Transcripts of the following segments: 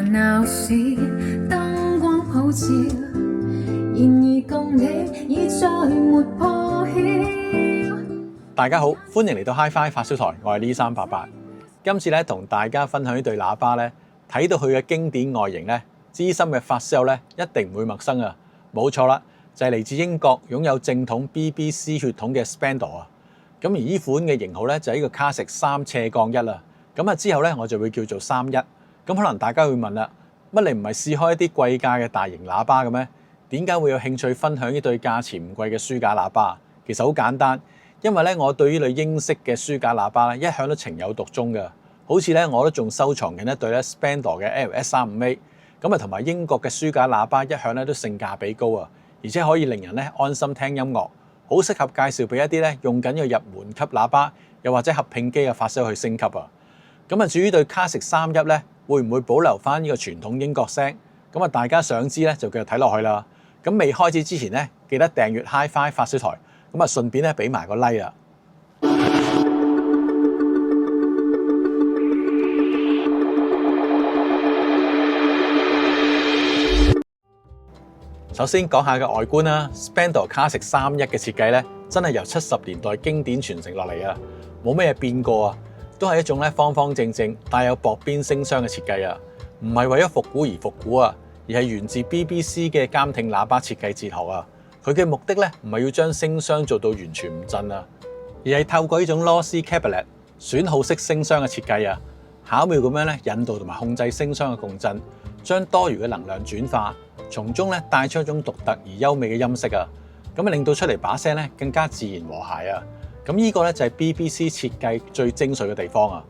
鬧市，燈光普照，然而共你已再沒破曉。大家好，歡迎嚟到 Hi-Fi 發燒台，我係呢388。今次咧同大家分享呢對喇叭咧，睇到佢嘅經典外形咧，資深嘅發燒友咧一定唔會陌生啊！冇錯啦，就係嚟自英國，擁有正統 BBC 血統嘅 Spandor 啊。咁而呢款嘅型號咧就係呢個 Classic 3/1啦。咁之後咧我就會叫做31。咁可能大家會問啦，乜你唔係試開一啲貴價嘅大型喇叭嘅咩？點解會有興趣分享呢對價錢唔貴嘅書架喇叭？其實好簡單，因為咧我對呢類英式嘅書架喇叭咧一向都情有獨鍾嘅。好似咧我都仲收藏緊一對咧 Spandor 嘅 LS35A。咁同埋英國嘅書架喇叭一向咧都性價比高啊，而且可以令人咧安心聽音樂，好適合介紹俾一啲咧用緊嘅入門級喇叭，又或者合併機嘅發燒去升級啊。至於對 Classic 31咧，會唔會保留翻呢個傳統英國聲？大家想知咧就繼續睇落去啦。未開始之前咧，記得訂閱 Hi-Fi 發燒台，順便咧俾埋個 like 啊！首先講下嘅外觀啦 ，Spandor Classic 31嘅設計咧，真係由70年代經典傳承落嚟啊，冇咩變過啊，都係一種咧方方正正帶有薄邊聲箱嘅設計啊，唔係為咗復古而復古啊，而係源自 BBC 嘅監聽喇叭設計哲學啊。佢嘅目的咧唔係要將聲箱做到完全唔震啊，而係透過呢種 Lossy Cabinet 損耗式聲箱嘅設計啊，巧妙咁樣咧引導同埋控制聲箱嘅共振，將多餘嘅能量轉化，從中咧帶出一種獨特而優美嘅音色啊，令到出嚟把聲咧更加自然和諧啊。呢個咧就係 BBC 設計最精髓嘅地方啊。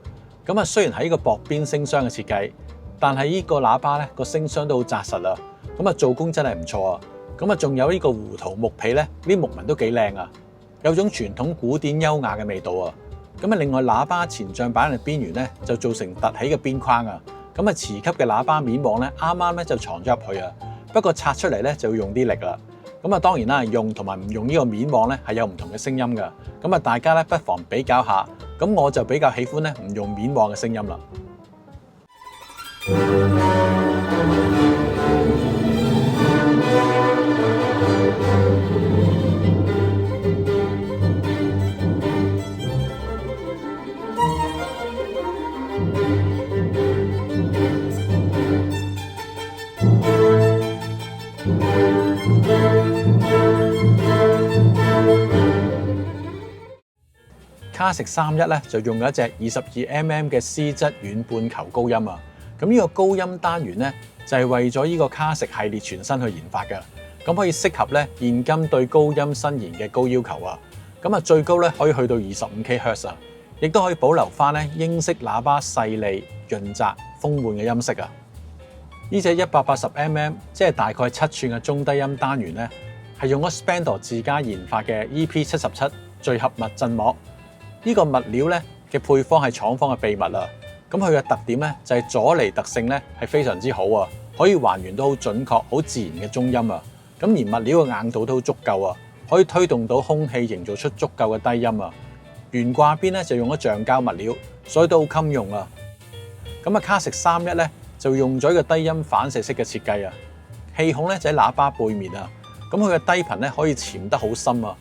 雖然係呢個薄邊聲箱嘅設計，但係呢個喇叭咧個聲箱都好紮實啊。做工真係唔錯啊。仲有呢個胡桃木皮咧，啲木紋都幾靚啊，有種傳統古典優雅嘅味道啊。另外喇叭前象板嘅邊緣咧就做成凸起嘅邊框啊。磁吸嘅喇叭面網咧啱啱咧就藏咗入去啊。不過拆出嚟咧就要用啲力啦。當然啦，用同埋唔用呢個面網咧係有唔同嘅聲音㗎。大家咧不妨比較下。我就比較喜歡咧唔用面網嘅聲音啦。Classic 31咧就用咗一隻22mm 嘅 C 質軟半球高音啊，呢個高音單元咧就係為咗呢個 Classic 系列全新去研發嘅，可以適合咧現今對高音伸延嘅高要求啊，最高咧可以去到25kHz啊，亦都可以保留翻咧英式喇叭細膩、潤澤、豐滿嘅音色啊。呢隻180mm 即係大概7寸嘅中低音單元咧，係用咗 Spandor 自家研發嘅 EP77 聚合物振膜。呢個物料咧嘅配方係廠方嘅秘密啊！佢嘅特點咧就係阻尼特性咧係非常之好啊，可以還原到好準確、好自然嘅中音啊！而物料嘅硬度都好足夠啊，可以推動到空氣，營造出足夠嘅低音啊！懸掛邊咧就用咗橡膠物料，所以都好襟用啊！Classic 31咧就用咗一個低音反射式嘅設計啊，氣孔咧就喺喇叭背面啊，佢嘅低頻咧可以潛得好深啊！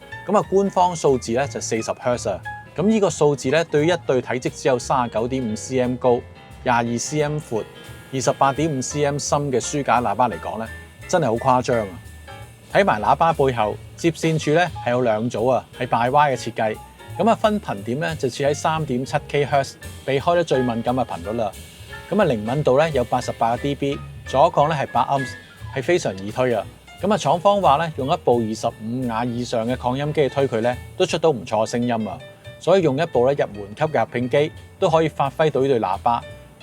官方數字咧就40Hz啊！呢個數字咧，對於一對體積只有39.5cm 高、22cm 闊、28.5cm 深嘅書架喇叭嚟講咧，真係好誇張啊！睇埋喇叭背後接線處咧係有2組啊，係敗歪嘅設計。分頻點咧就設喺3.7kHz，避開咗最敏感嘅頻率啦。靈敏度咧有88dB，阻抗咧係8ohms，係非常易推啊！廠方話咧用一部25瓦以上嘅擴音機去推佢咧，都出到唔錯嘅聲音啊！所以用一部咧入門級嘅合併機都可以發揮到呢對喇叭，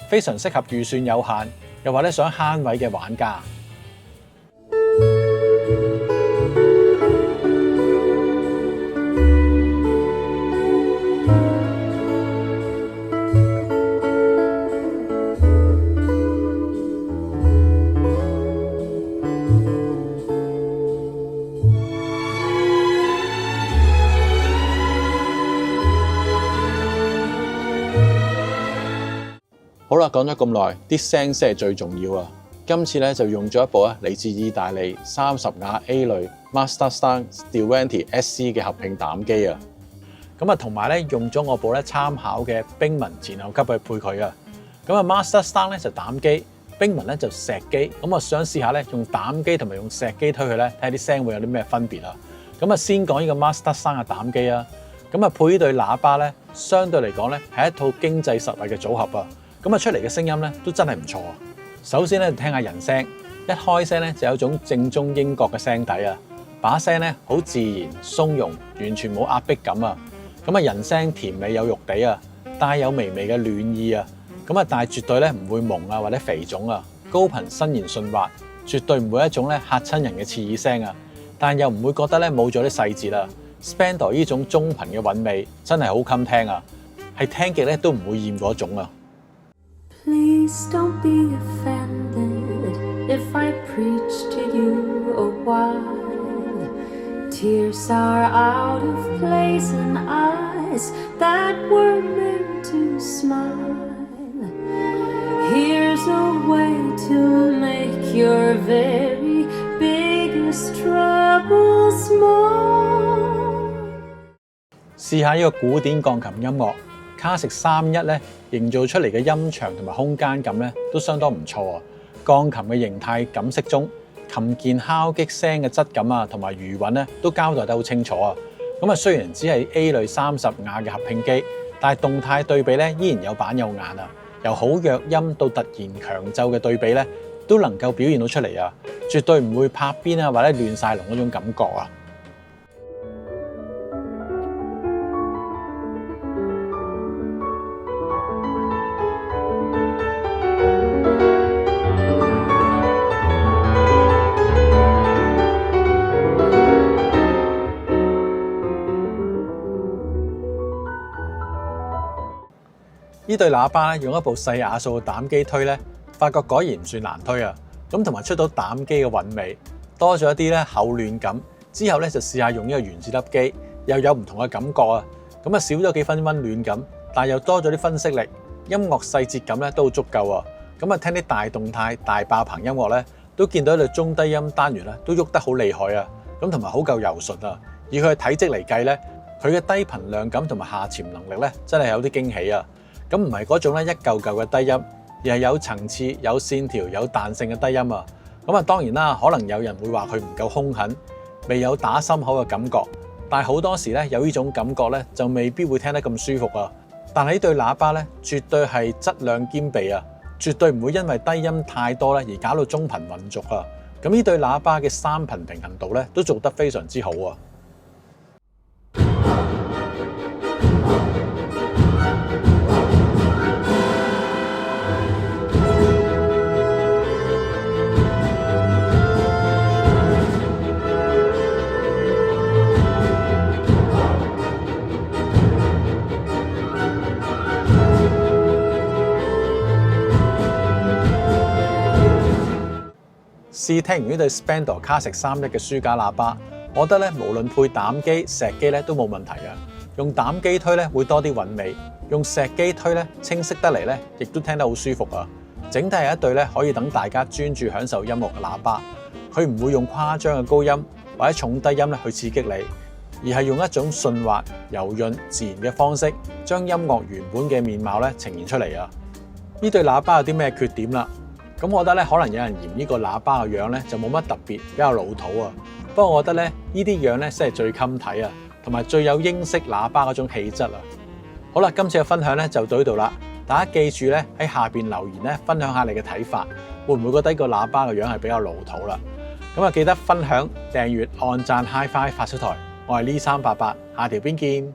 非常適合預算有限，又或者想慳位嘅玩家。好啦，啦，講咗咁耐，啲聲先係最重要啊！今次咧就用咗一部嚟自意大利30瓦 A 類 Masterstar Steventi SC 嘅合併膽機啊！咁啊，同埋咧用咗我部咧參考嘅冰文前後級去配佢啊！咁啊 Masterstar 咧就膽機，冰文咧就石機。咁我想試下咧用膽機同埋用石機推佢咧，睇下啲聲會有啲咩分別啊！咁啊，先講呢個 Masterstar 嘅膽機啊！咁啊，配呢對喇叭咧，相對嚟講咧係一套經濟實惠嘅組合啊！咁啊，出嚟嘅聲音咧都真係唔錯啊！首先咧聽下人聲，一開聲咧就有種正宗英國嘅聲底啊，把聲咧好自然鬆容，完全冇壓迫感啊。咁啊，人聲甜美有肉地啊，帶有微微嘅暖意啊。咁啊，但係絕對咧唔會朦啊或者肥腫啊，高頻伸延順滑，絕對唔會一種咧嚇親人嘅刺耳聲啊。但又唔會覺得咧冇咗啲細節啊。Spandor 呢種中頻嘅韻味真係好襟聽啊，係聽極咧都唔會厭嗰種啊。Please don't be offended if I preach to you a while. Tears are out of place in eyes that were meant to smile. Here's a way to make your very biggest trouble small. 試下呢個古典鋼琴音樂。Classic 31咧，營造出嚟嘅音場同埋空間感咧，都相當唔錯啊！鋼琴嘅形態感適中，琴鍵敲擊聲嘅質感啊，同埋餘韻咧，都交代得好清楚啊！咁啊，雖然只係 A 類30瓦嘅合併機，但係動態對比咧，依然有板有眼啊！由好弱音到突然強奏嘅對比咧，都能夠表現到出嚟啊！絕對唔會拍邊啊，或者亂晒龍嗰種感覺啊！呢對喇叭咧，用一部細瓦數嘅膽機推咧，發覺果然唔算難推啊！咁同埋出到膽機嘅韻味，多咗一啲咧厚暖感。之後咧就試下用呢個原子粒機，又有唔同嘅感覺啊！咁啊少咗幾分溫暖感，但又多咗啲分析力，音樂細節感咧都好足夠啊！咁啊聽啲大動態、大爆棚音樂咧，都見到一對中低音單元咧都喐得好厲害啊！咁同埋好夠柔順啊！以佢嘅體積嚟計咧，佢嘅低頻量感同埋下潛能力咧，真係有啲驚喜啊！咁唔係嗰種咧一嚿嚿嘅低音，而係有層次、有線條、有彈性嘅低音啊！咁啊當然啦，可能有人會話佢唔夠兇狠，未有打心口嘅感覺。但係好多時咧有呢種感覺咧，就未必會聽得咁舒服啊！但係呢對喇叭咧，絕對係質量兼備啊！絕對唔會因為低音太多咧而搞到中頻混濁啊！咁呢對喇叭嘅三頻平衡度咧都做得非常之好啊！試聽完呢對 Spandor Classic 31嘅書架喇叭，我覺得咧無論配膽機、石機咧都冇問題啊！用膽機推咧會多啲韻味，用石機推咧清晰得嚟咧，亦都聽得好舒服啊！整體係一對咧可以等大家專注享受音樂嘅喇叭，佢唔會用誇張嘅高音或者重低音咧去刺激你，而係用一種順滑、柔潤、自然嘅方式，將音樂原本嘅面貌咧呈現出嚟啊！呢對喇叭有啲咩缺點啦？咁我覺得咧，可能有人嫌呢個喇叭嘅樣咧就冇乜特別，比較老土啊。不過我覺得咧，呢啲樣咧先係最襟睇啊，同埋最有英式喇叭嗰種氣質啊。好啦，今次嘅分享咧就到呢度啦。大家記住咧喺下邊留言咧，分享下你嘅睇法，會唔會覺得呢個喇叭嘅樣係比較老土啦？咁啊，記得分享、訂閱、按讚、Hi-Fi 發出台。我係呢388，下條片見。